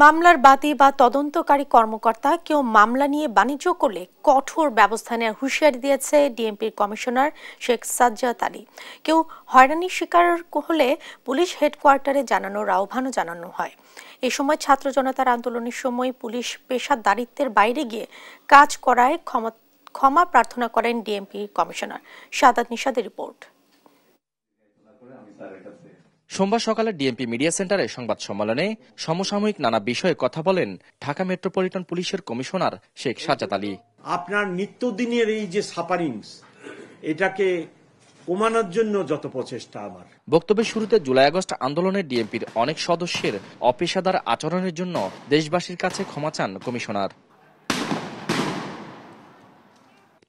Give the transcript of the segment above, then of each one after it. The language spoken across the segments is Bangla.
মামলার বাদী বা তদন্তকারী কর্মকর্তা কেউ মামলা নিয়ে বাণিজ্য করলে কঠোর ব্যবস্থা নেওয়ার হুঁশিয়ারি দিয়েছে ডিএমপির কমিশনার শেখ সাজ্জাদ আলী। কেউ হয়রানির শিকার হলে পুলিশ হেডকোয়ার্টারে জানানোর আহ্বানও জানানো হয়। এ সময় ছাত্র জনতার আন্দোলনের সময় পুলিশ পেশাদারিত্বের বাইরে গিয়ে কাজ করায় ক্ষমা প্রার্থনা করেন ডিএমপি কমিশনার। সাদাত নিশাদের রিপোর্ট। সোমবার সকালে ডিএমপি মিডিয়া সেন্টারে সংবাদ সম্মেলনে সমসাময়িক নানা বিষয়ে কথা বলেন ঢাকা মেট্রোপলিটন পুলিশের কমিশনার শেখ সাজ্জাদ আলী। আপনার নিত্যদিনের এই যে সাফারিংস, এটাকে কমানোর জন্য যত প্রচেষ্টা আমার। বক্তব্যের শুরুতে জুলাই আগস্ট আন্দোলনে ডিএমপির অনেক সদস্যের অপেশাদার আচরণের জন্য দেশবাসীর কাছে ক্ষমা চান কমিশনার।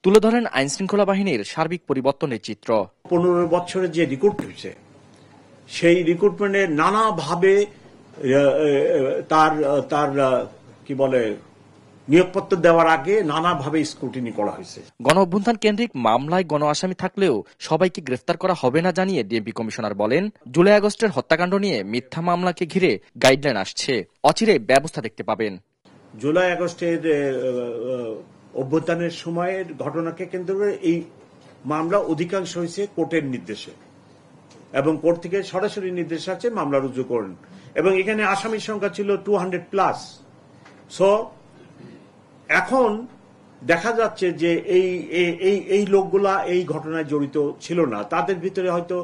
তুলে ধরেন আইন শৃঙ্খলা বাহিনীর সার্বিক পরিবর্তনের চিত্র। 15 বছরের যে রিক্রুট হয়েছে, সেই রিক্রুটমেন্টে নানাভাবে তার কি বলে নিয়োগপত্র দেওয়ার আগে নানাভাবে স্ক্রুটিনি করা হয়েছে। গণ অভ্যুত্থান কেন্দ্রিক মামলায় গণ আসামি থাকলেও সবাইকে গ্রেফতার করা হবে না জানিয়ে ডিএমপি কমিশনার বলেন, জুলাই আগস্টের হত্যাকাণ্ড নিয়ে মিথ্যা মামলাকে ঘিরে গাইডলাইন আসছে, অচিরে ব্যবস্থা দেখতে পাবেন। জুলাই আগস্টের অভ্যুত্থানের সময়ের ঘটনাকে কেন্দ্র করে এই মামলা অধিকাংশ হয়েছে কোর্টের নির্দেশে, এবং কোর্ট থেকে সরাসরি নির্দেশ আছে মামলা রুজু করেন, এবং এখানে আসামির সংখ্যা ছিল 200+। সো এখন দেখা যাচ্ছে যে এই লোকগুলা এই ঘটনায় জড়িত ছিল না, তাদের ভিতরে হয়তো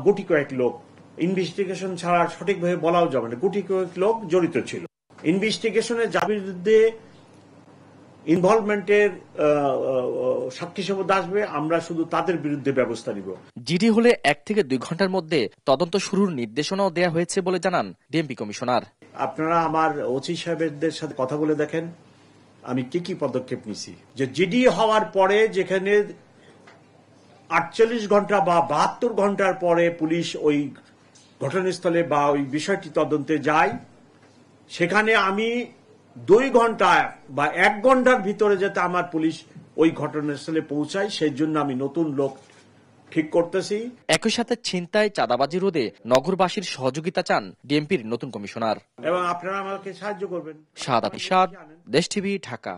গুটি কয়েক লোক, ইনভেস্টিগেশন ছাড়া সঠিকভাবে বলাও যাবে না, গুটি কয়েক লোক জড়িত ছিল। ইনভেস্টিগেশনে যার বিরুদ্ধে ইনভলভমেন্টের সাক্ষী শপথ আসবে, আমরা শুধু তাদের বিরুদ্ধে ব্যবস্থা নিব। জিডি হলে 1 থেকে 2 ঘন্টার মধ্যে তদন্ত শুরুর নির্দেশনাও দেয়া হয়েছে বলে জানান ডিএমপি কমিশনার। আপনারা আমার ওসি সাহেবদের সাথে কথা বলে দেখেন আমি কি পদক্ষেপ নিছি। যে জিডি হওয়ার পরে যেখানে 48 ঘন্টা বা 72 ঘন্টার পরে পুলিশ ওই ঘটনাস্থলে বা ওই বিষয়টি তদন্তে যায়, সেখানে আমি 2 ঘন্টা বা 1 ঘন্টার ভিতরে যাতে আমার পুলিশ ওই ঘটনাস্থলে পৌঁছায়, সেই জন্য আমি নতুন লোক ঠিক করতেছি। একই সাথে ছিনতাই, চাঁদাবাজি রোধে নগরবাসীর সহযোগিতা চান ডিএমপির নতুন কমিশনার, এবং আপনারা আমাকে সাহায্য করবেন। সাদাত নিশাদ, দেশ টিভি, ঢাকা।